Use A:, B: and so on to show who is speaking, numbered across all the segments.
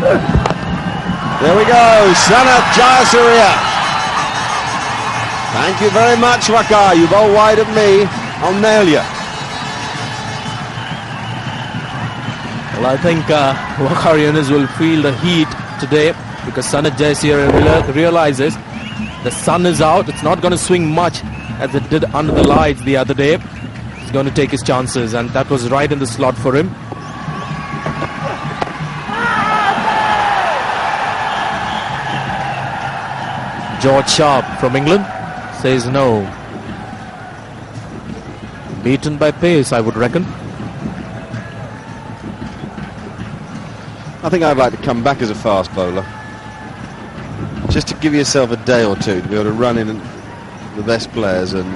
A: There we go, Sanat Jayasuriya. Thank you very much, Waqar. You bowl wide of me, I'll nail you.
B: Well, I think Waqar will feel the heat today because Sanat Jayasuriya realizes the sun is out. It's not going to swing much as it did under the lights the other day. He's going to take his chances, and that was right in the slot for him. George Sharp from England says no. Beaten by pace, I would reckon.
A: I think I'd like to come back as a fast bowler, just to give yourself a day or two to be able to run in the best players and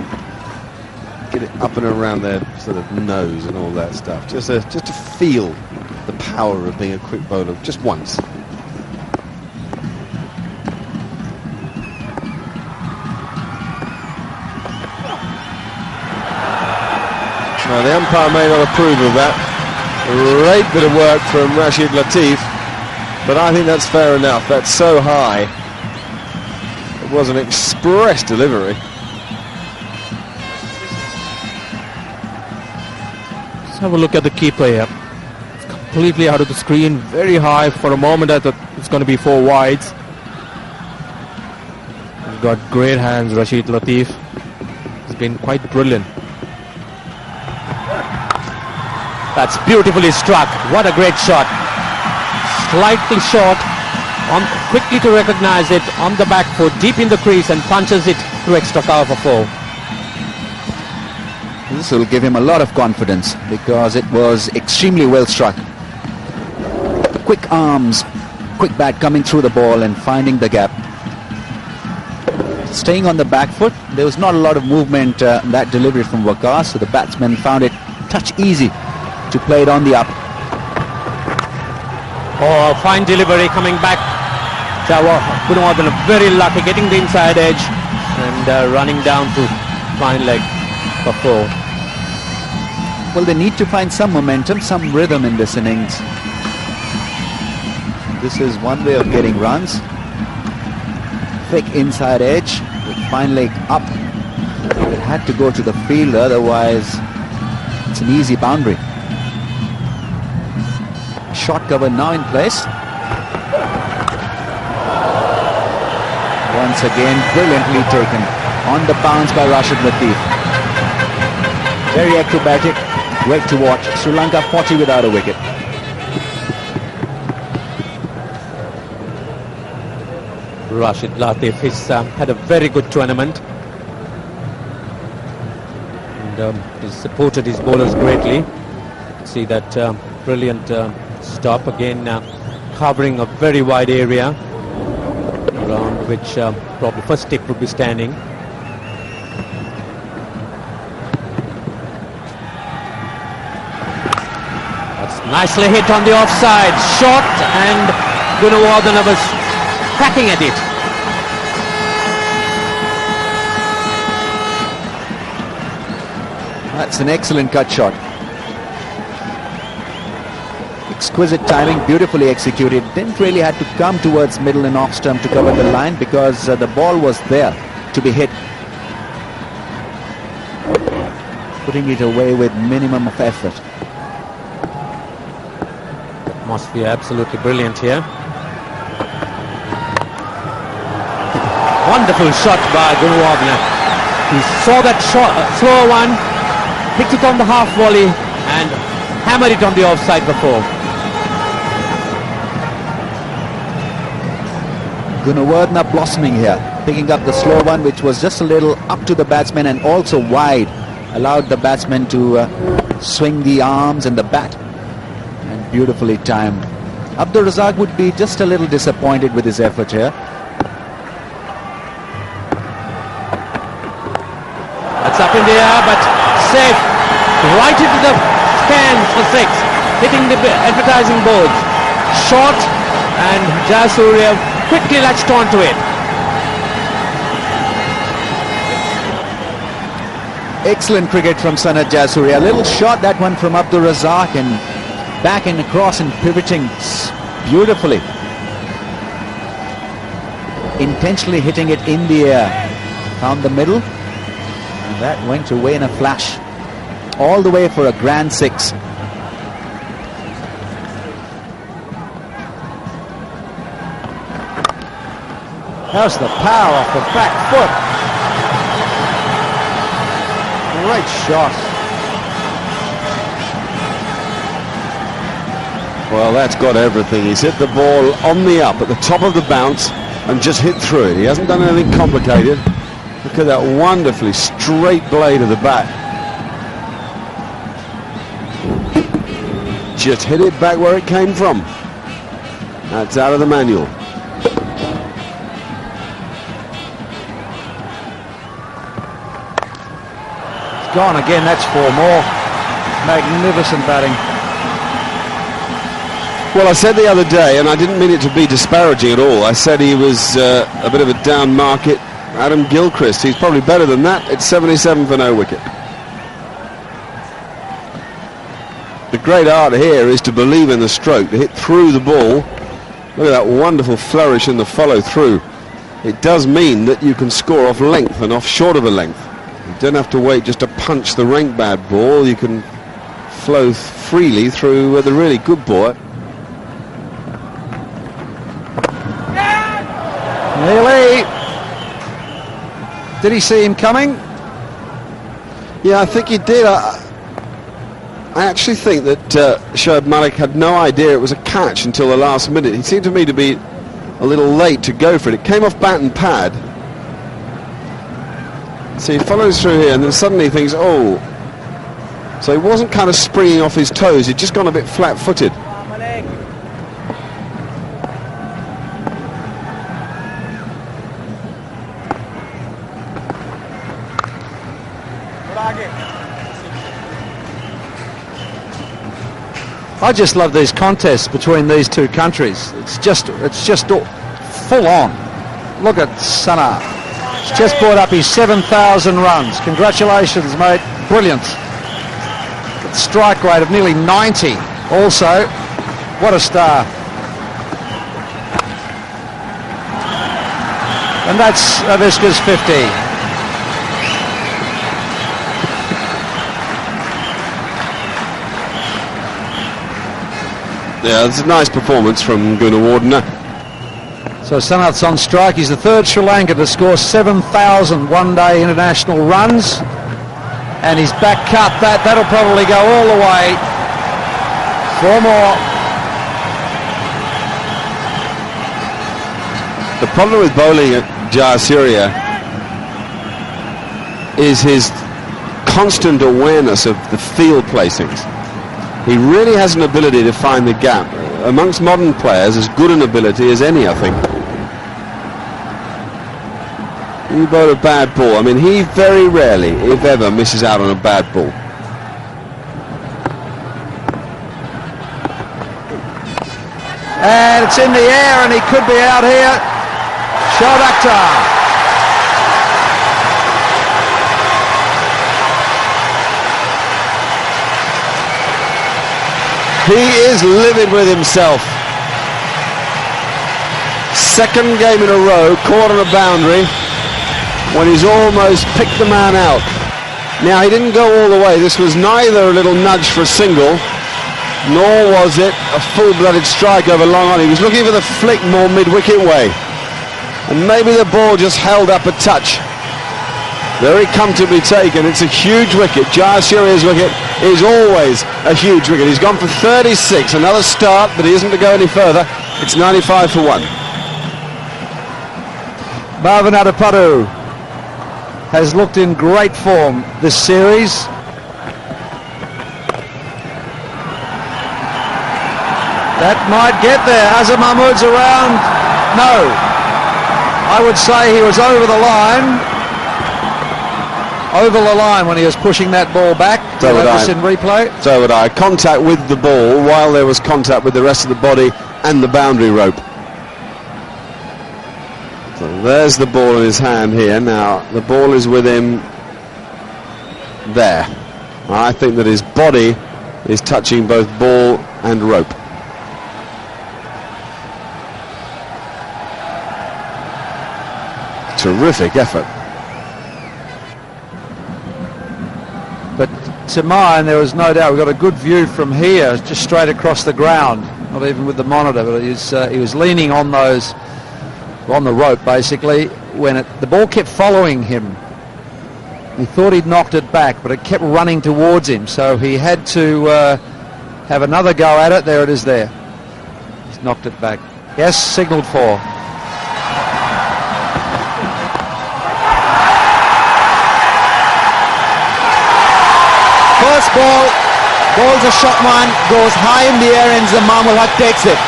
A: get it up and around their sort of nose and all that stuff. Just to feel the power of being a quick bowler just once. Now the umpire may not approve of that. Great bit of work from Rashid Latif, but I think that's fair enough. That's so high. It was an express delivery.
B: Let's have a look at the keeper here. It's completely out of the screen, very high. For a moment I thought it's going to be 4 wides. He's got great hands, Rashid Latif. He's been quite brilliant. That's beautifully struck. What a great shot. Slightly short. Quickly to recognize it on the back foot, deep in the crease, and punches it to extra cover for 4.
C: This will give him a lot of confidence because it was extremely well struck. Quick arms, quick bat coming through the ball and finding the gap. Staying on the back foot, there was not a lot of movement that delivery from Waqar, so the batsman found it touch easy to play it on the up.
B: Oh, fine delivery coming back. Gunawardene very lucky, getting the inside edge and running down to fine leg for 4.
C: Well, they need to find some momentum, some rhythm in this innings. This is one way of getting runs. Thick inside edge with fine leg up. It had to go to the fielder, otherwise it's an easy boundary. Shot cover now in place. Once again, brilliantly taken on the bounce by Rashid Latif. Very acrobatic, great to watch. Sri Lanka 40 without a wicket.
B: Rashid Latif has had a very good tournament, and he's supported his bowlers greatly. You can see that brilliant stop again, covering a very wide area around which probably first stick would be standing. That's nicely hit on the offside, shot, and Gunawardene was cracking at it.
C: That's an excellent cut shot. Exquisite timing, beautifully executed. Didn't really have to come towards middle and off stump to cover the line because the ball was there to be hit. Putting it away with minimum of effort.
B: Atmosphere absolutely brilliant here. Wonderful shot by Gunawardene. He saw that shot, slower one, picked it on the half volley and hammered it on the offside before.
C: Gunawardene blossoming here, picking up the slow one, which was just a little up to the batsman and also wide, allowed the batsman to swing the arms and the bat, and beautifully timed. Abdur Razak would be just a little disappointed with his effort here.
B: That's up in the air, but safe, right into the stands for 6, hitting the advertising boards. Short, and Jayasuriya quickly latched onto it.
C: Excellent cricket from Sanat Jayasuriya. A little shot, that one from Abdur Razak, and back and across and pivoting beautifully. Intentionally hitting it in the air. Found the middle. And that went away in a flash. All the way for a grand 6. How's the power off the back foot? Great shot.
A: Well, that's got everything. He's hit the ball on the up at the top of the bounce and just hit through it. He hasn't done anything complicated. Look at that wonderfully straight blade of the bat. Just hit it back where it came from. That's out of the manual.
C: It's gone again. That's 4 more. Magnificent batting.
A: Well, I said the other day, and I didn't mean it to be disparaging at all, I said he was a bit of a down market Adam Gilchrist. He's probably better than that. It's 77 for no wicket. The great art here is to believe in the stroke, to hit through the ball. Look at that wonderful flourish in the follow through. It does mean that you can score off length and off short of a length. You don't have to wait just to punch the rank bad ball. You can flow freely through the really good ball.
C: Nearly. Did he see him coming?
A: Yeah, I think he did. I actually think that Shoaib Malik had no idea it was a catch until the last minute. He seemed to me to be a little late to go for it. It came off bat and pad. So he follows through here and then suddenly thinks, oh. So he wasn't kind of springing off his toes. He'd just gone a bit flat-footed.
C: I just love these contests between these two countries. It's just full on. Look at Sana. He's just brought up his 7,000 runs. Congratulations, mate. Brilliant. Strike rate of nearly 90. Also, what a star. And that's Avisca's 50.
A: Yeah, it's a nice performance from Gunawardena.
C: So Sanath's on strike. He's the third Sri Lanka to score 7,000 one-day international runs. And he's back cut. That'll probably go all the way. 4 more.
A: The problem with bowling at Jayasuriya is his constant awareness of the field placings. He really has an ability to find the gap. Amongst modern players, as good an ability as any, I think. He bowled a bad ball. I mean, he very rarely, if ever, misses out on a bad ball.
C: And it's in the air, and he could be out here. Shoaib Akhtar.
A: He is livid with himself. Second game in a row, caught on a boundary when he's almost picked the man out. Now, he didn't go all the way. This was neither a little nudge for a single, nor was it a full-blooded strike over long on. He was looking for the flick more mid-wicket way. And maybe the ball just held up a touch. Very comfortably taken. It's a huge wicket. Jayasuriya's wicket is always a huge wicket. He's gone for 36. Another start, but he isn't to go any further. It's 95 for 1.
C: Marvin Adapadu has looked in great form this series. That might get there. Azhar Mahmood's around. No. I would say he was over the line. Over the line when he was pushing that ball back.
A: So would I.
C: In replay.
A: So would I. Contact with the ball while there was contact with the rest of the body and the boundary rope. So there's the ball in his hand here. Now the ball is with him there. I think that his body is touching both ball and rope. terrific effort.
D: But to mine, there was no doubt. We've got a good view from here, just straight across the ground. Not even with the monitor, but he was leaning on those, on the rope basically. When the ball kept following him, he thought he'd knocked it back, but it kept running towards him. So he had to have another go at it. There it is. There, he's knocked it back. Yes, signalled for.
C: First ball's a shot one, goes high in the air and Zamam ul Haq takes it.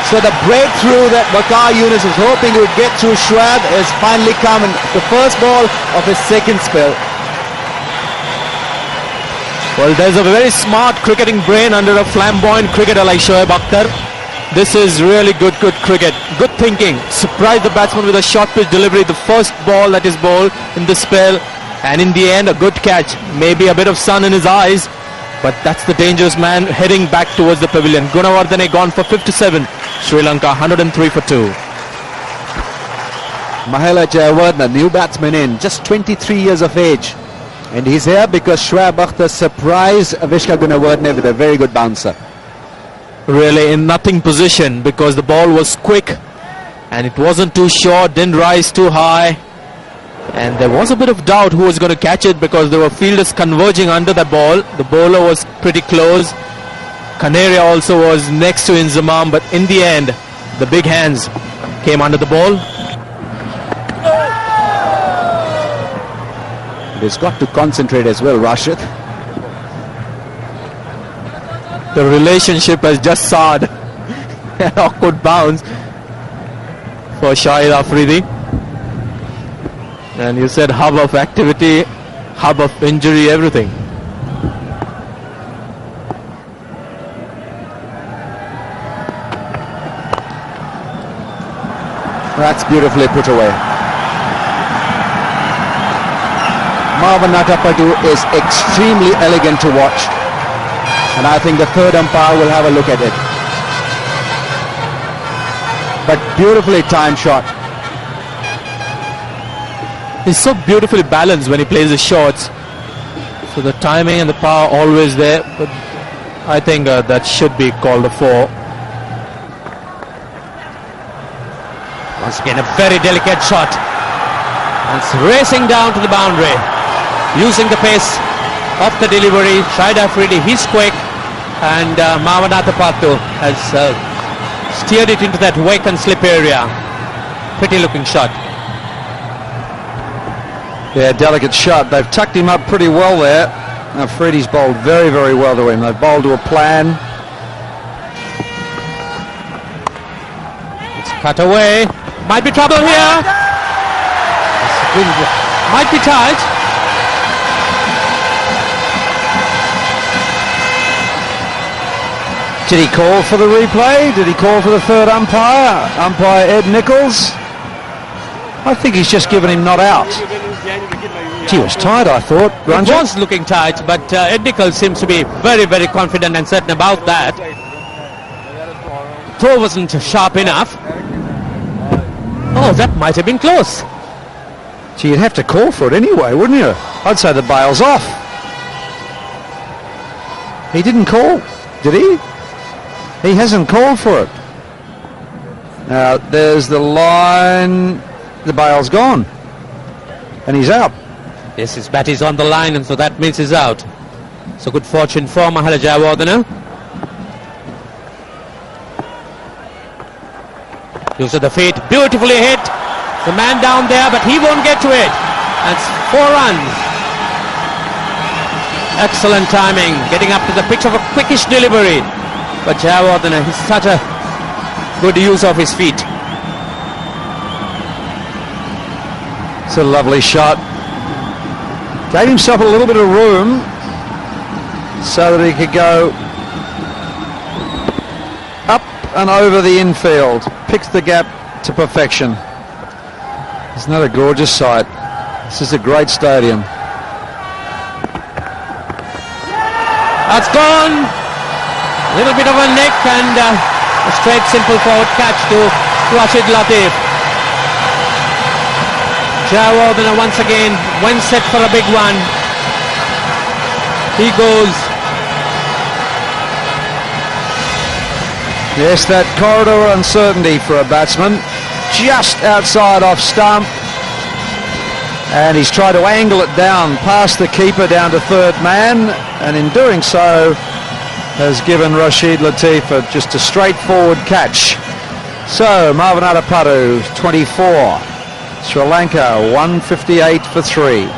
C: So the breakthrough that Waqar Younis was hoping he would get through Shoaib has finally come, in the first ball of his second spell.
B: Well, there's a very smart cricketing brain under a flamboyant cricketer like Shoaib Akhtar. This is really good cricket. Good thinking. Surprised the batsman with a short pitch delivery. The first ball that is bowled in the spell. And in the end, a good catch. Maybe a bit of sun in his eyes. But that's the dangerous man heading back towards the pavilion. Gunawardene gone for 57. Sri Lanka 103 for 2.
C: Mahela Jayawardene, new batsman in, just 23 years of age. And he's here because Shoaib Akhtar surprised Avishka Gunawardene with a very good bouncer.
B: Really in nothing position because the ball was quick and it wasn't too short, didn't rise too high. And there was a bit of doubt who was going to catch it because there were fielders converging under the ball. The bowler was pretty close. Kanaria also was next to Inzamam, but in the end, the big hands came under the ball.
C: He's got to concentrate as well, Rashid.
B: The relationship has just soured. An awkward bounce for Shahid Afridi. And you said hub of activity, hub of injury, everything.
C: That's beautifully put away. Marwan Natapatu is extremely elegant to watch. And I think the third umpire will have a look at it. But beautifully timed shot.
B: He's so beautifully balanced when he plays his shots. So the timing and the power always there. But I think that should be called a 4.
E: Once again, a very delicate shot. And it's racing down to the boundary. Using the pace of the delivery. Shahid Afridi, he's quick. And Marwan Natapatu has steered it into that wake and slip area. Pretty looking shot.
D: Yeah, delicate shot. They've tucked him up pretty well there. Afridi's bowled very, very well to him. They've bowled to a plan.
E: It's cut away. Might be trouble here. Might be tight.
D: Did he call for the replay? Did he call for the third umpire? Umpire Ed Nichols? I think he's just given him not out. He was tight, I thought.
E: It was looking tight, but Ed Nichols seems to be very, very confident and certain about that. Throw wasn't sharp enough. Oh, that might have been close.
D: Gee, you'd have to call for it anyway, wouldn't you? I'd say the bail's off. He didn't call, did he? He hasn't called for it. Now, there's the line. The bail's gone. And he's out.
E: Yes, his bat is on the line, and so that means he's out. So good fortune for Mahela Jayawardene. Use of the feet, beautifully hit. The man down there, but he won't get to it. That's 4 runs. Excellent timing, getting up to the pitch of a quickish delivery. But Jayawardene, he's such a good use of his feet.
D: It's a lovely shot. Gave himself a little bit of room so that he could go up and over the infield. Picks the gap to perfection. Isn't that a gorgeous sight? This is a great stadium.
E: That's gone. A little bit of a nick and a straight simple forward catch to Rashid Latif. Jayawardene once again went set for a big one. He goes.
D: Yes, that corridor uncertainty for a batsman. Just outside off stump. And he's tried to angle it down past the keeper down to third man. And in doing so, has given Rashid Latif just a straightforward catch. So, Marvanata Padu, 24. Sri Lanka, 158 for 3.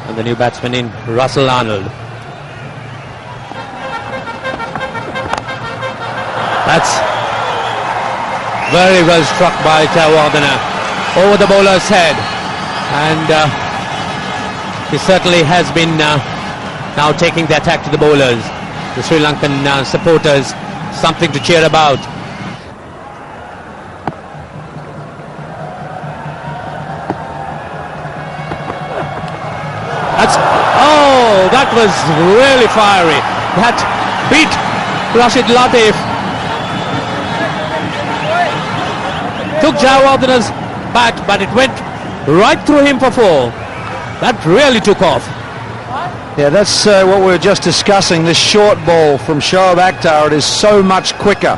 E: And the new batsman in, Russell Arnold. That's very well struck by Jayawardene over the bowler's head. And he certainly has been now taking the attack to the bowlers. The Sri Lankan supporters, something to cheer about. That was really fiery. That beat Rashid Latif. Took Jayawardene's bat, but it went right through him for 4. That really took off.
D: Yeah, that's what we were just discussing. This short ball from Shoaib Akhtar, it is so much quicker.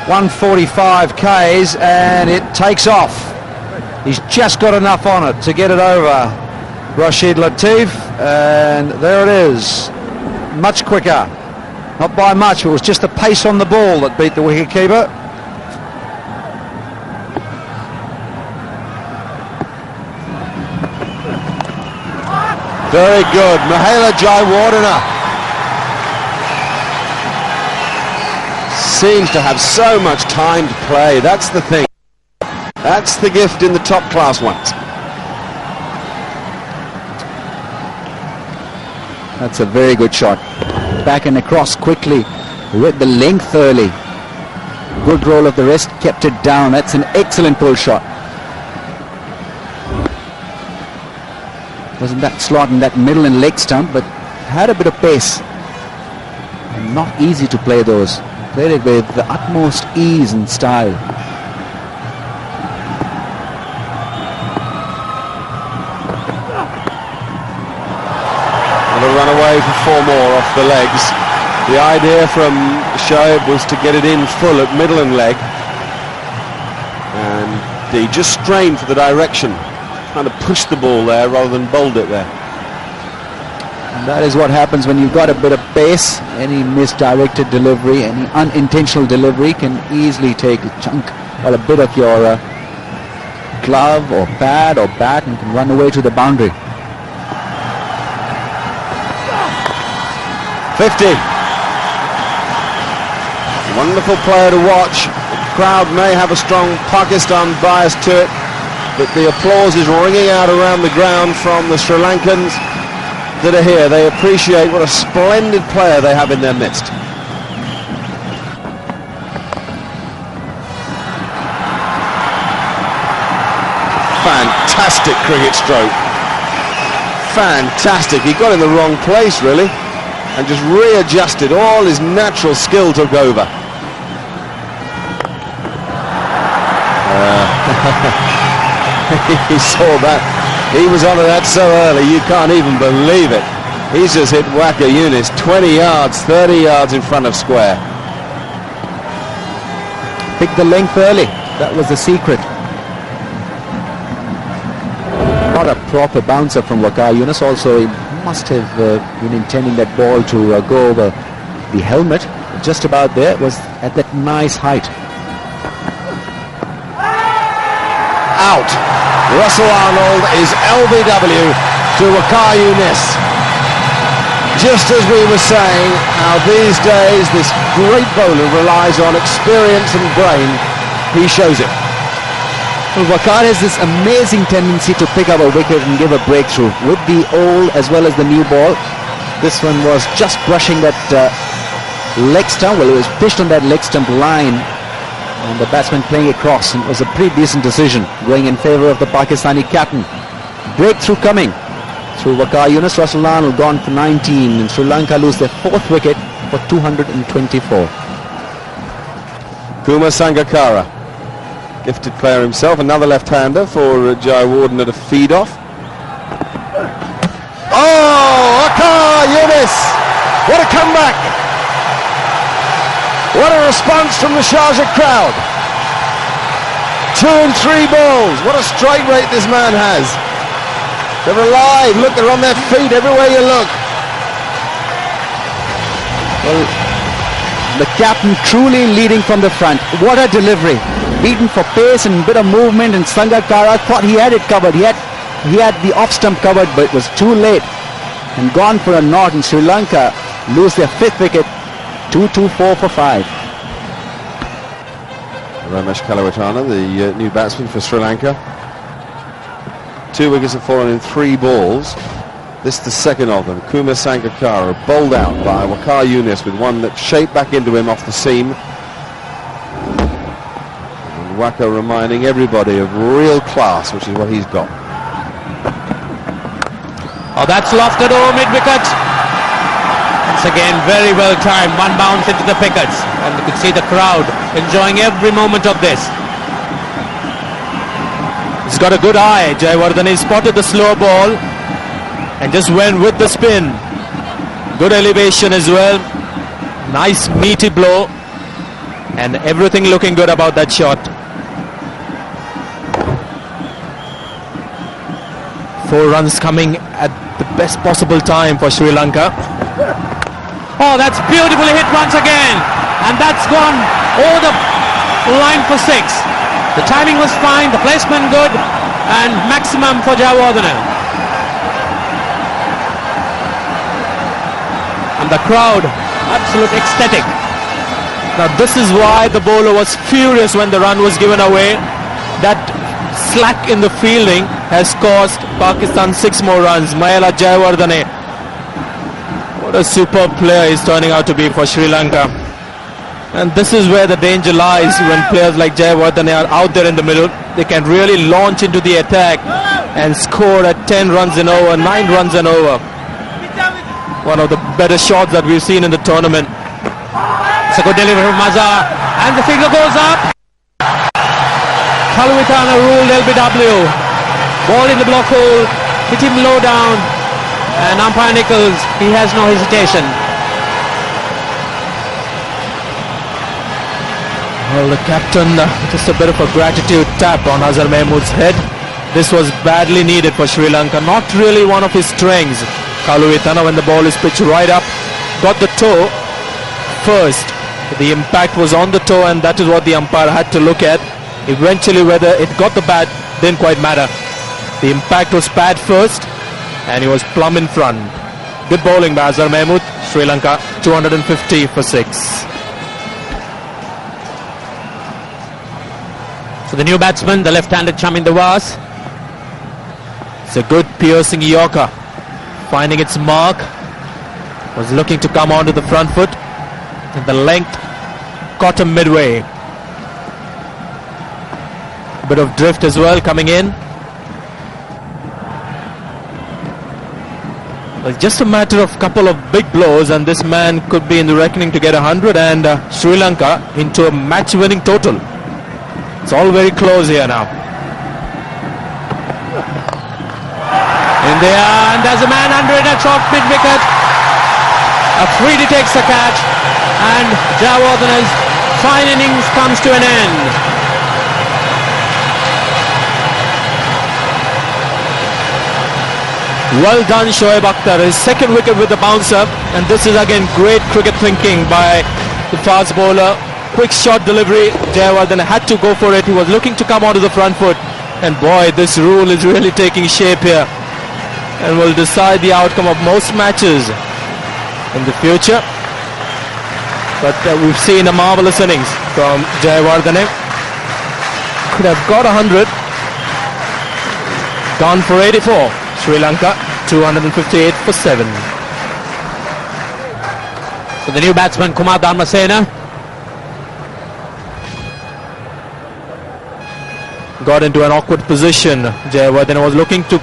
D: 145 Ks and it takes off. He's just got enough on it to get it over Rashid Latif, and there it is. Much quicker. Not by much, it was just the pace on the ball that beat the wicketkeeper.
A: Very good, Mahela Jayawardene seems to have so much time to play. That's the thing. That's the gift in the top class ones.
C: That's a very good shot. Back and across quickly with the length early. Good roll of the wrist, kept it down. That's an excellent pull shot. Wasn't that slot in that middle and leg stump, but had a bit of pace. And not easy to play those. Played it with the utmost ease and style.
A: And a run away for 4 more off the legs. The idea from Shoaib was to get it in full at middle and leg. And he just strained for the direction. Trying to push the ball there rather than bowled it there.
C: And that is what happens when you've got a bit of pace. Any misdirected delivery, any unintentional delivery can easily take a chunk or a bit of your glove or pad or bat and can run away to the boundary.
A: 50. Wonderful player to watch. The crowd may have a strong Pakistan bias to it, but the applause is ringing out around the ground from the Sri Lankans that are here. They appreciate what a splendid player they have in their midst. Fantastic cricket stroke. Fantastic. He got in the wrong place, really, and just readjusted. All his natural skill took over. He saw that. He was onto that so early, you can't even believe it. He's just hit Waka Yunis 20 yards, 30 yards in front of square.
C: Pick the length early. That was the secret. Not a proper bouncer from Waka Yunis. Also, he must have been intending that ball to go over the helmet. Just about there. It was at that nice height.
A: Out. Russell Arnold is LBW to Waqar Yunis. Just as we were saying, how these days this great bowler relies on experience and brain, he shows it.
C: Well, Waqar has this amazing tendency to pick up a wicket and give a breakthrough with the old as well as the new ball. This one was just brushing that leg stump. Well, it was pitched on that leg stump line, and the batsman playing across, and it was a pretty decent decision going in favour of the Pakistani captain. Breakthrough coming through Waqar Yunis. Russell Arnold gone for 19, and Sri Lanka lose their 4th wicket for 224.
A: Kumar Sangakkara Gifted player himself, another left-hander for Jai Warden at a feed-off. Oh, Akar Yunus! What a comeback! What a response from the Sharjah crowd! 2 and 3 balls. What a strike rate this man has. They're alive. Look, they're on their feet everywhere you look.
C: Well, the captain truly leading from the front. What a delivery. Beaten for pace and a bit of movement, and Sangakkara thought he had it covered. He had the off stump covered, but it was too late. And gone for a knot, and Sri Lanka lose their 5th wicket. 2-2-4 for 5.
A: Ramesh Kalawitana, the new batsman for Sri Lanka. 2 wickets have fallen in 3 balls. This is the second of them. Kumar Sangakkara bowled out by Waqar Younis with one that shaped back into him off the seam. And Waqar reminding everybody of real class, which is what he's got.
E: Oh, that's lofted over mid-wicket. Once again, very well timed. One bounce into the pickets. And you could see the crowd enjoying every moment of this.
B: He's got a good eye. Jayawardene spotted the slow ball and just went with the spin. Good elevation as well. Nice meaty blow. And everything looking good about that shot. 4 runs coming at the best possible time for Sri Lanka.
E: Oh, that's beautifully hit once again. And that's gone over the line for 6. The timing was fine, the placement good, and maximum for Jayawardene. And the crowd, absolute ecstatic.
B: Now this is why the bowler was furious when the run was given away. That slack in the fielding has cost Pakistan 6 more runs. Mahela Jayawardene, what a superb player he's turning out to be for Sri Lanka. And this is where the danger lies when players like Jayawardene are out there in the middle. They can really launch into the attack and score at 10 runs and over, 9 runs and over. One of the better shots that we've seen in the tournament.
E: It's a good delivery from Mazhar, and the finger goes up. Kalawitana ruled LBW. Ball in the block hole, hit him low down, and umpire Nichols, he has no hesitation.
B: Well, the captain, just a bit of a gratitude tap on Azhar Mahmood's head. This was badly needed for Sri Lanka. Not really one of his strengths. Kalawitana, when the ball is pitched right up, got the toe first. The impact was on the toe, and that is what the umpire had to look at. Eventually, whether it got the bat didn't quite matter. The impact was pad first, and he was plumb in front. Good bowling by Azhar Mahmood. Sri Lanka 250 for 6.
E: So the new batsman, the left-handed Chamin Dawaz.
B: It's a good piercing Yorker, finding its mark. Was looking to come onto the front foot, and the length caught him midway. Bit of drift as well coming in. Well, just a matter of couple of big blows, and this man could be in the reckoning to get 100, and Sri Lanka into a match-winning total. It's all very close here now.
E: In there, and there's a man under it at short mid-wicket. Afridi takes the catch, and Jayawardene's fine innings comes to an end.
B: Well done, Shoaib Akhtar. His second wicket with the bouncer, and this is again great cricket thinking by the fast bowler. Quick shot delivery. Jayawardene had to go for it. He was looking to come onto the front foot, and boy, this rule is really taking shape here and will decide the outcome of most matches in the future. But we've seen a marvelous innings from Jayawardene. Could have got 100. Gone for 84. Sri Lanka 258 for 7.
E: So the new batsman Kumar Dharmasena
B: got into an awkward position. Jayawardene was looking to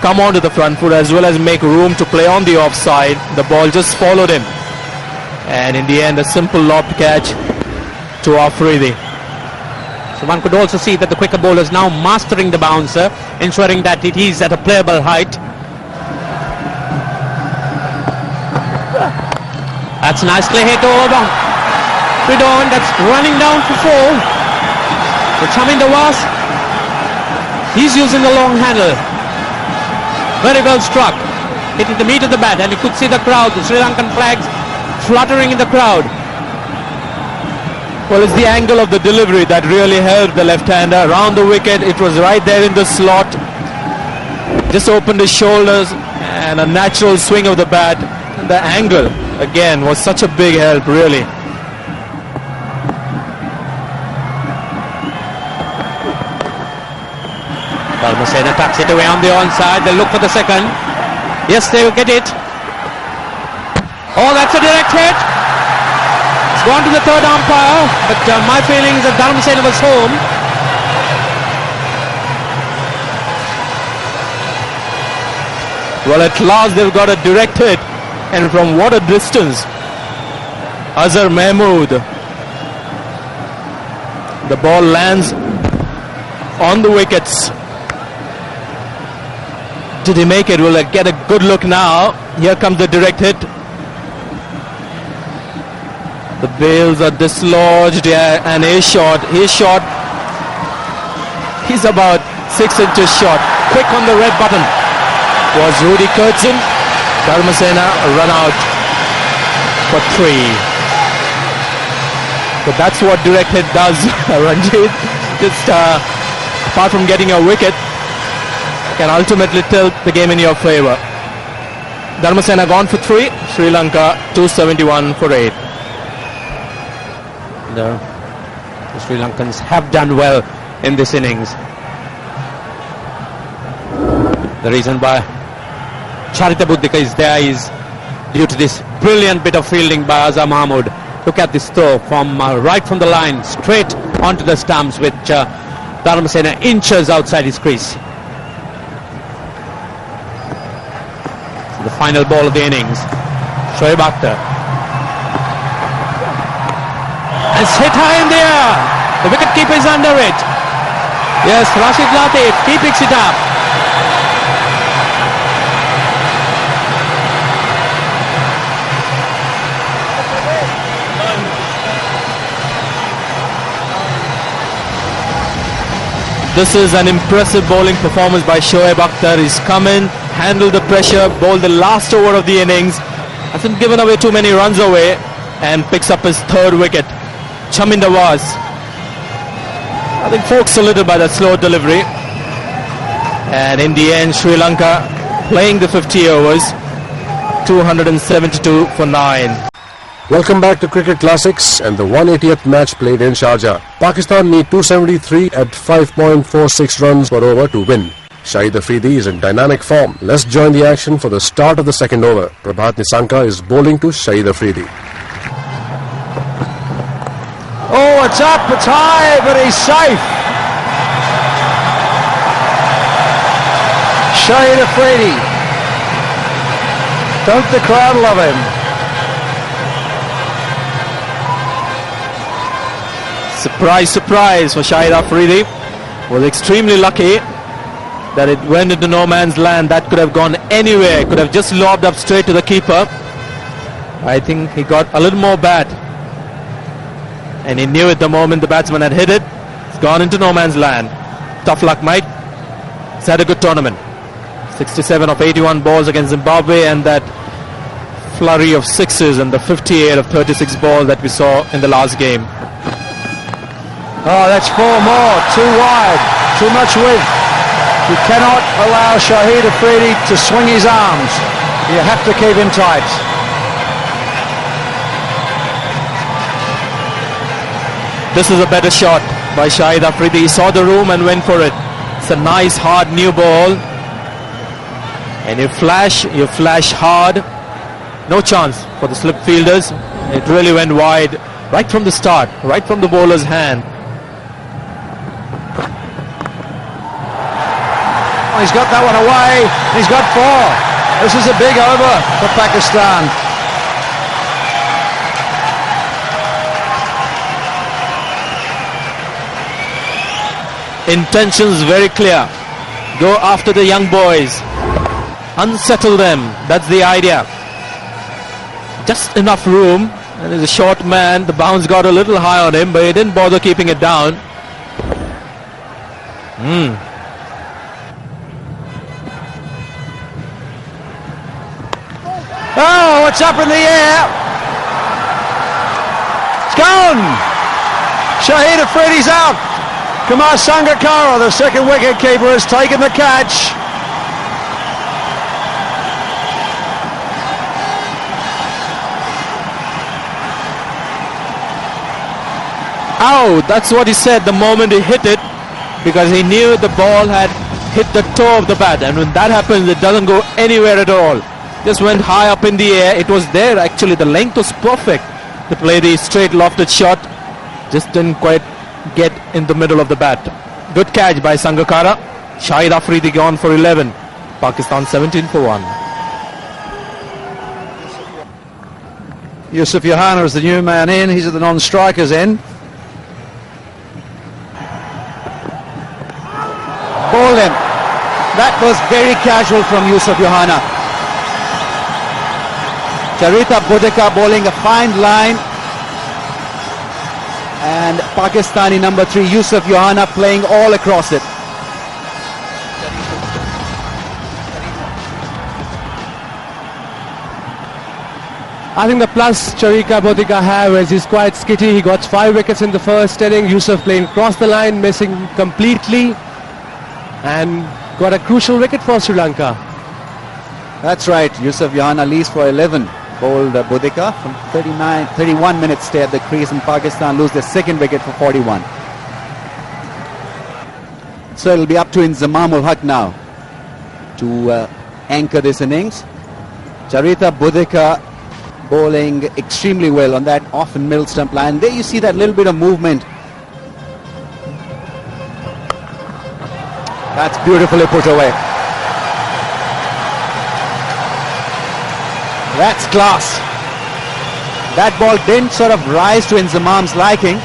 B: come onto the front foot as well as make room to play on the offside. The ball just followed him, and in the end a simple lobbed catch to Afridi.
E: So one could also see that the quicker bowlers now mastering the bouncer, ensuring that it is at a playable height. That's nicely hit over. Pridon, that's running down for 4. So Chaminda was, he's using the long handle. Very well struck. Hitting the meat of the bat, and you could see the crowd, the Sri Lankan flags fluttering in the crowd.
B: Well, it's the angle of the delivery that really helped the left-hander. Around the wicket, it was right there in the slot. Just opened his shoulders and a natural swing of the bat. And the angle, again, was such a big help, really.
E: Dharmasena tucks it away on the onside. They'll look for the second. Yes, they will get it. Oh, that's a direct hit. It's gone to the third umpire, but my feeling is that Dharmasena was home.
B: Well, at last they've got a direct hit, and from what a distance. Azhar Mahmood. The ball lands on the wickets. Did he make it? Will I get a good look now? Here comes the direct hit. The bails are dislodged, yeah, and he's shot. He's about 6 inches short. Quick on the red button was Rudy Kurtzen. Dharmasena run out for 3. But that's what direct hit does, Ranjit. Just apart from getting a wicket, can ultimately tilt the game in your favor. Dharmasena gone for 3. Sri Lanka 271 for 8.
E: The Sri Lankans have done well in this innings. The reason why Charita Buddhika is there is due to this brilliant bit of fielding by Azhar Mahmood. Look at this throw from right from the line, straight onto the stumps, which Dharmasena inches outside his crease. The final ball of the innings. Shoaib Akhtar. It's hit high in the air. The wicketkeeper is under it. Yes, Rashid Latif, he picks it up.
B: This is an impressive bowling performance by Shoaib Akhtar. He's come in, handled the pressure, bowled the last over of the innings, hasn't given away too many runs away, and picks up his 3rd wicket. Chaminda was, I think, forks a little by that slow delivery. And in the end, Sri Lanka playing the 50 overs, 272 for 9.
F: Welcome back to Cricket Classics and the 180th match played in Sharjah. Pakistan need 273 at 5.46 runs per over to win. Shahid Afridi is in dynamic form. Let's join the action for the start of the second over. Prabhat Nisanka is bowling to Shahid Afridi.
D: Oh, it's up, it's high, but he's safe. Shahid Afridi. Don't the crowd love him?
B: Surprise, surprise for Shahid Afridi. Was extremely lucky that it went into no man's land. That could have gone anywhere. Could have just lobbed up straight to the keeper. I think he got a little more bat, and he knew it the moment the batsman had hit it. It's gone into no man's land. Tough luck, mate. He's had a good tournament. 67 of 81 balls against Zimbabwe, and that flurry of sixes and the 58 of 36 balls that we saw in the last game.
D: Oh, that's 4 more. Too wide. Too much width. You cannot allow Shahid Afridi to swing his arms. You have to keep him tight.
B: This is a better shot by Shahid Afridi. He saw the room and went for it. It's a nice hard new ball. And you flash hard. No chance for the slip fielders. It really went wide right from the start, right from the bowler's hand.
D: He's got that one away. He's got 4. This is a big over for Pakistan.
B: Intentions very clear. Go after the young boys. Unsettle them. That's the idea. Just enough room. And he's a short man. The bounce got a little high on him, but he didn't bother keeping it down.
D: Oh, it's up in the air. It's gone. Shahid Afridi's out. Kumar Sangakkara, the second wicket keeper, has taken the catch.
B: Oh, that's what he said the moment he hit it, because he knew the ball had hit the toe of the bat, and when that happens it doesn't go anywhere at all. Just went high up in the air. It was there actually. The length was perfect to play the straight lofted shot. Just didn't quite get in the middle of the bat. Good catch by Sangakkara. Shahid Afridi gone for 11. Pakistan 17 for 1.
D: Yusuf Yohana is the new man in. He's at the non-strikers end.
C: Bowled him. That was very casual from Yusuf Yohana. Charita Budeka bowling a fine line. And Pakistani number 3 Yusuf Yohana playing all across it.
E: I think the plus Charika Bodika have is he's quite skitty. He got 5 wickets in the first inning. Yusuf playing across the line, missing completely, and got a crucial wicket for Sri Lanka.
C: That's right. Yusuf Yohana leads for 11. Bowled Bodika from 31 minutes stay at the crease, and Pakistan lose their second wicket for 41. So it'll be up to Inzamam ul Haq now to anchor this innings. Charita Bodika bowling extremely well on that off and middle stump line. There you see that little bit of movement. That's beautifully put away. That's class. That ball didn't sort of rise to Inzamam's liking,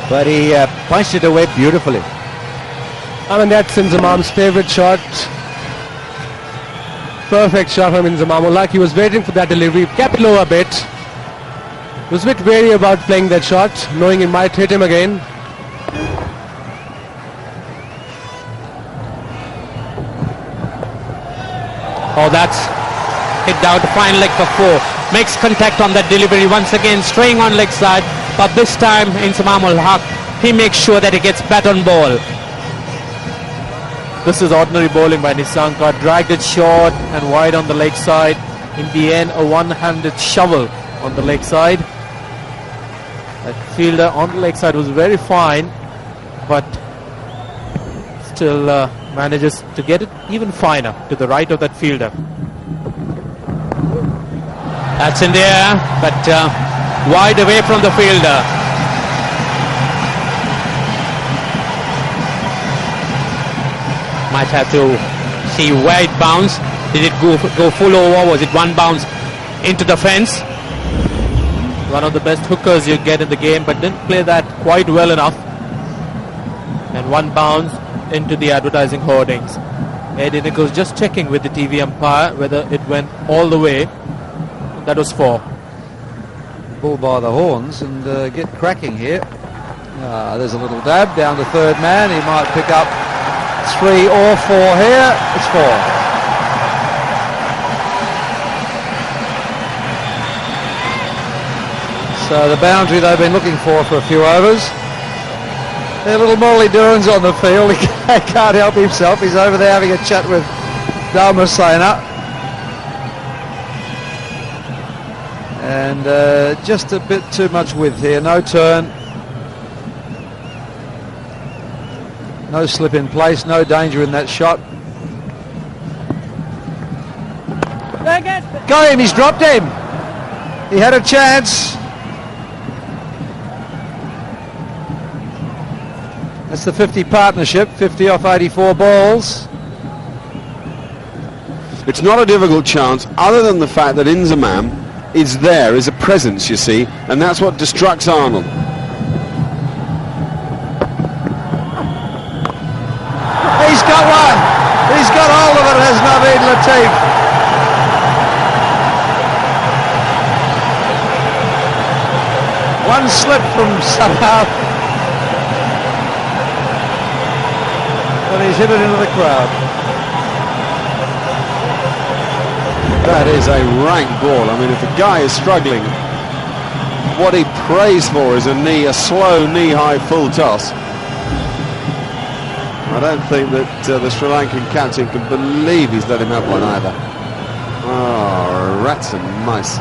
C: but he punched it away beautifully.
E: I mean, that's Inzamam's favourite shot. Perfect shot from Inzamam ul Haq. He was waiting for that delivery, kept low a bit. Was a bit wary about playing that shot, knowing it might hit him again. Oh, that's hit down to fine leg for 4. Makes contact on that delivery once again, straying on leg side, but this time Inzamam ul Haq, he makes sure that he gets bat on ball.
B: This is ordinary bowling by Nissanka. Dragged it short and wide on the leg side. In the end, a one-handed shovel on the leg side. That fielder on the leg side was very fine, but still manages to get it even finer to the right of that fielder.
E: That's in the air, but wide away from the fielder. Might have to see where it bounced. Did it go full over? Was it one bounce into the fence?
B: One of the best hookers you get in the game, but didn't play that quite well enough. And one bounce into the advertising hoardings. Eddie Nichols just checking with the TV umpire whether it went all the way. That was 4.
D: Bull by the horns and get cracking here. There's a little dab down to third man. He might pick up 3 or 4 here. It's 4. So the boundary they've been looking for a few overs. Their little Molly Duran's on the field. He can't help himself. He's over there having a chat with Dharmasena. And just a bit too much width here. No turn. No slip in place. No danger in that shot. Got him. He's dropped him. He had a chance. That's the 50 partnership. 50 off 84 balls.
A: It's not a difficult chance, other than the fact that Inzamam is there as a presence, you see, and that's what distracts Arnold.
D: Latif. One slip from somehow, and he's hit it into the crowd.
A: That is a rank ball. I mean, if the guy is struggling, what he prays for is a slow knee-high full toss. I don't think that the Sri Lankan captain can believe he's let him have one either. Oh, rats and mice.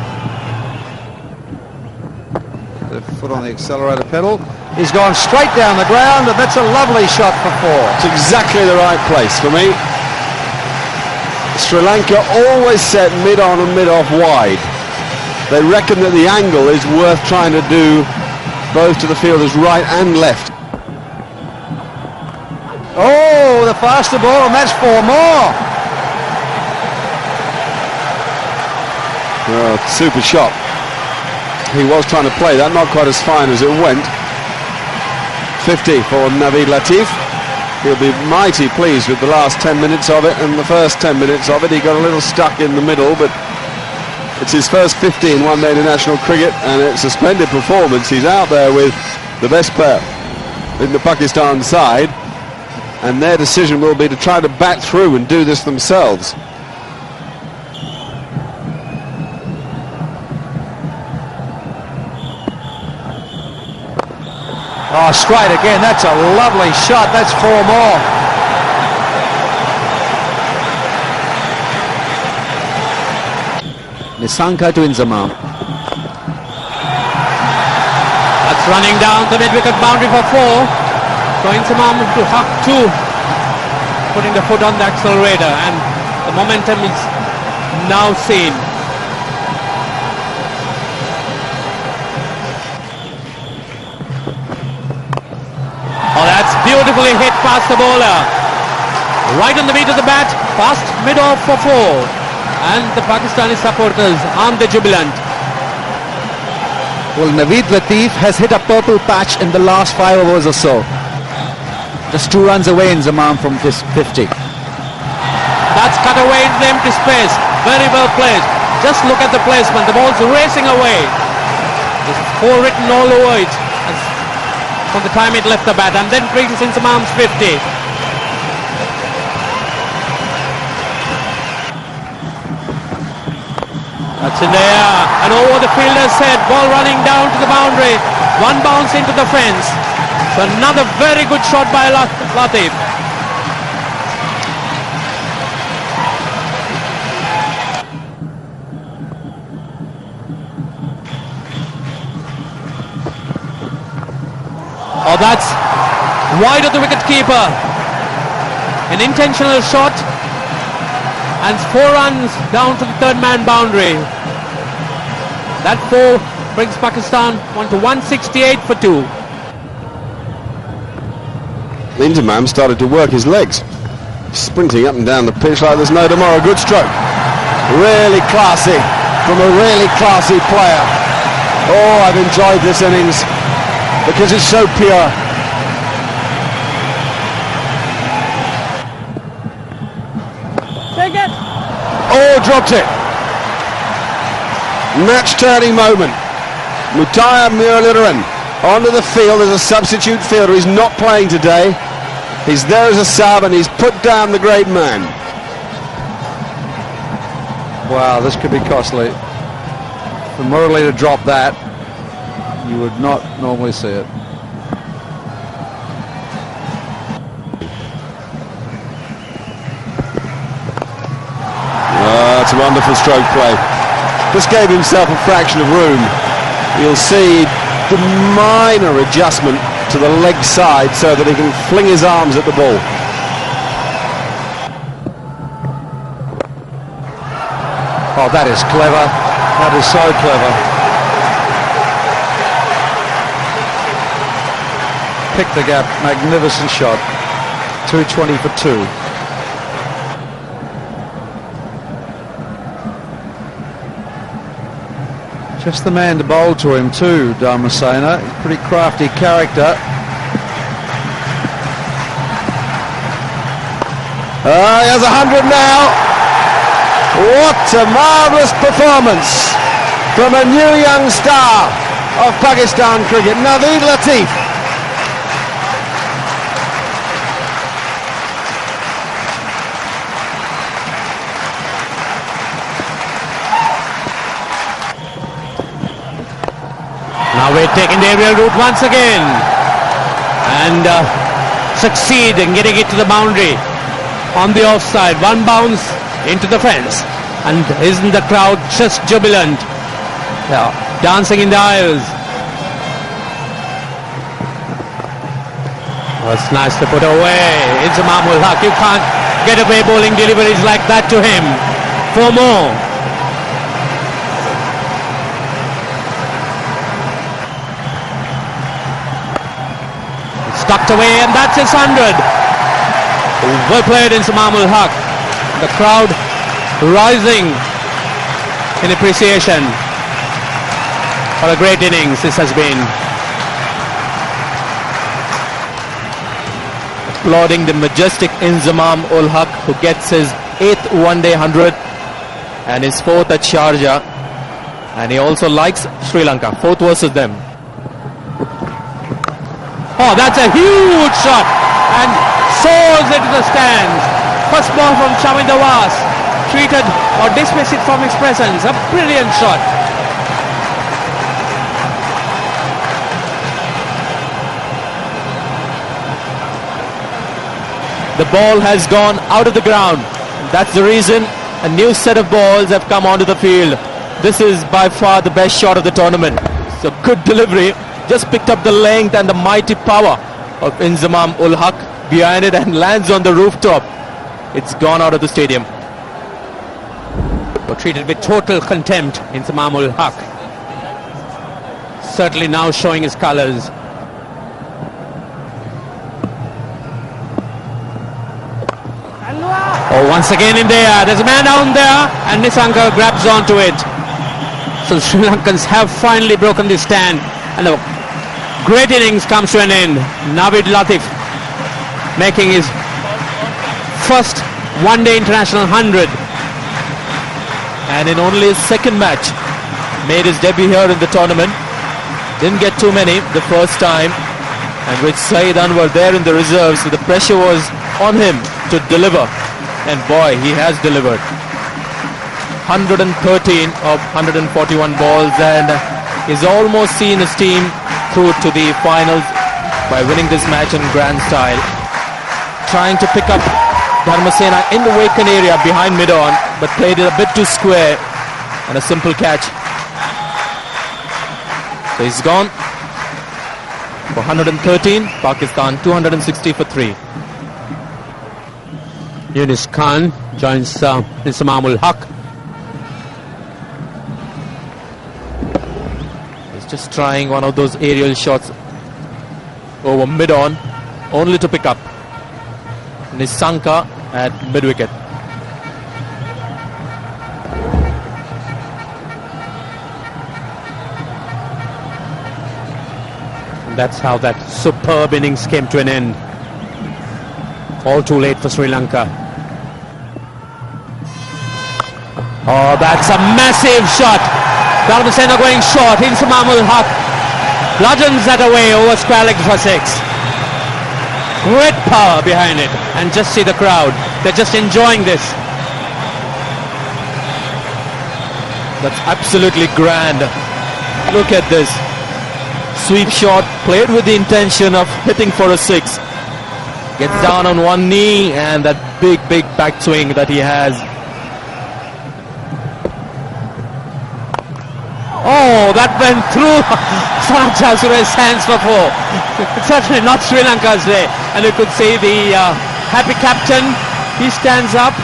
D: The foot on the accelerator pedal. He's gone straight down the ground, and that's a lovely shot for four.
A: It's exactly the right place for me. Sri Lanka always set mid-on and mid-off wide. They reckon that the angle is worth trying to do both to the fielders right and left.
D: Oh, the faster ball, and that's four more.
A: Oh, super shot. He was trying to play that, not quite as fine as it went. 50 for Naveed Latif. He'll be mighty pleased with the last 10 minutes of it, and the first 10 minutes of it he got a little stuck in the middle, but it's his first 50 in one-day international cricket, and it's a splendid performance. He's out there with the best player in the Pakistan side, and their decision will be to try to bat through and do this themselves.
D: Oh, straight again. That's a lovely shot. That's four more.
C: Nissanka to Inzamam.
E: That's running down the mid-wicket boundary for four. So Inzamam to Huck two, putting the foot on the accelerator, and the momentum is now seen. Oh, that's beautifully hit past the bowler. Right on the beat of the bat, past mid-off for four. And the Pakistani supporters aren't they jubilant?
C: Well, Naveed Latif has hit a purple patch in the last 5 overs or so. Just 2 runs away in Zaman from this 50.
E: That's cut away into the empty space. Very well played. Just look at the placement. The ball's racing away. There's four written all over it from the time it left the bat, and then brings in Zamam's 50. That's in the air, and over the fielder's head, ball running down to the boundary, one bounce into the fence. So another very good shot by Latif. Oh, that's wide of the wicket-keeper. An intentional shot, and 4 runs down to the third-man boundary. That 4 brings Pakistan on to 168 for 2.
A: Inzamam started to work his legs, sprinting up and down the pitch like there's no tomorrow. Good stroke. Really classy from a really classy player. Oh, I've enjoyed this innings because it's so pure.
E: Take it.
A: Oh, dropped it. Match-turning moment. Mutaya Muralidharan onto the field as a substitute fielder. He's not playing today. He's there as a sub, and he's put down the great man.
D: Wow, this could be costly. For Murali to drop that, you would not normally see it.
A: That's a wonderful stroke play. Just gave himself a fraction of room. You'll see the minor adjustment to the leg side so that he can fling his arms at the ball.
D: Oh, that is clever. That is so clever. Pick the gap. Magnificent shot. 220 for 2. Just the man to bowl to him too, Dharmasena. He's a pretty crafty character.
A: He has 100 now.
D: What a marvellous performance from a new young star of Pakistan cricket, Naveed Latif.
E: Now we're taking the aerial route once again and succeed in getting it to the boundary on the offside. One bounce into the fence, and isn't the crowd just jubilant? Yeah, dancing in the aisles. Oh, it's nice to put away. It's Mahmul Haq. You can't get away bowling deliveries like that to him. 4 more. Tucked away, and that's his 100. Well played in Mahmul Haq. The crowd rising in appreciation for a great innings this has been.
B: Applauding the majestic Inzamam ul Haq, who gets his 8th one-day 100 and his 4th at Sharjah, and he also likes Sri Lanka, 4th versus them.
E: Oh, that's a huge shot and soars into the stands. First ball from Shaminder Was, treated or dismissed it from his presence. A brilliant shot.
B: The ball has gone out of the ground. That's the reason a new set of balls have come onto the field. This is by far the best shot of the tournament. So good delivery. Just picked up the length and the mighty power of Inzamam ul Haq behind it and lands on the rooftop. It's gone out of the stadium.
E: Were treated with total contempt in Inzamam ul Haq. Certainly now showing his colours. Oh, once again in there. There's a man down there, and Nissanka grabs onto it. So Sri Lankans have finally broken this stand, and the great innings comes to an end. Naveed Latif making his first one-day international 100.
B: And in only his second match, made his debut here in the tournament. Didn't get too many the first time, and with Saeed Anwar there in the reserves, so the pressure was on him to deliver. And boy, he has delivered. 113 of 141 balls, and he's almost seen his team through to the finals by winning this match in grand style. Trying to pick up Dharmasena in the Waken area behind mid-on, but played it a bit too square, and a simple catch. So he's gone for 113, Pakistan 260 for 3.
E: Yunus Khan joins Inzamam ul Haq.
B: He's just trying one of those aerial shots over mid-on, only to pick up Nissanka at mid-wicket.
E: And that's how that superb innings came to an end. All too late for Sri Lanka. Oh, that's a massive shot. Dharmasena going short. Inzamam ul Haq bludgeons that away over square leg for 6. Great power behind it. And just see the crowd. They're just enjoying this.
B: That's absolutely grand. Look at this. Sweep shot, played with the intention of hitting for a 6. Gets down on one knee, and that big backswing that he has.
E: Oh, that went through Sharjah's hands for 4. It's certainly not Sri Lanka's day. And you could see the happy captain. He stands up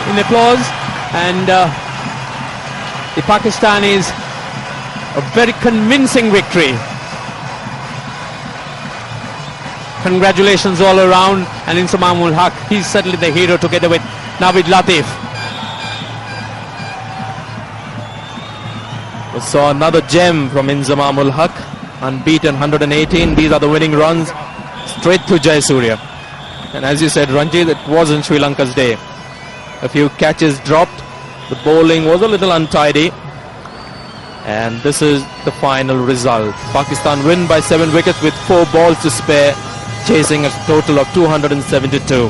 E: in applause. And the Pakistanis, a very convincing victory. Congratulations all around, and Inzamam ul Haq, he's certainly the hero together with Naveed Latif.
B: We saw another gem from Inzamam ul Haq, unbeaten 118. These are the winning runs, straight to Jayasuriya. And as you said, Ranjit, it wasn't Sri Lanka's day. A few catches dropped, The bowling was a little untidy. And this is the final result. Pakistan win by 7 wickets with 4 balls to spare, chasing a total of 272.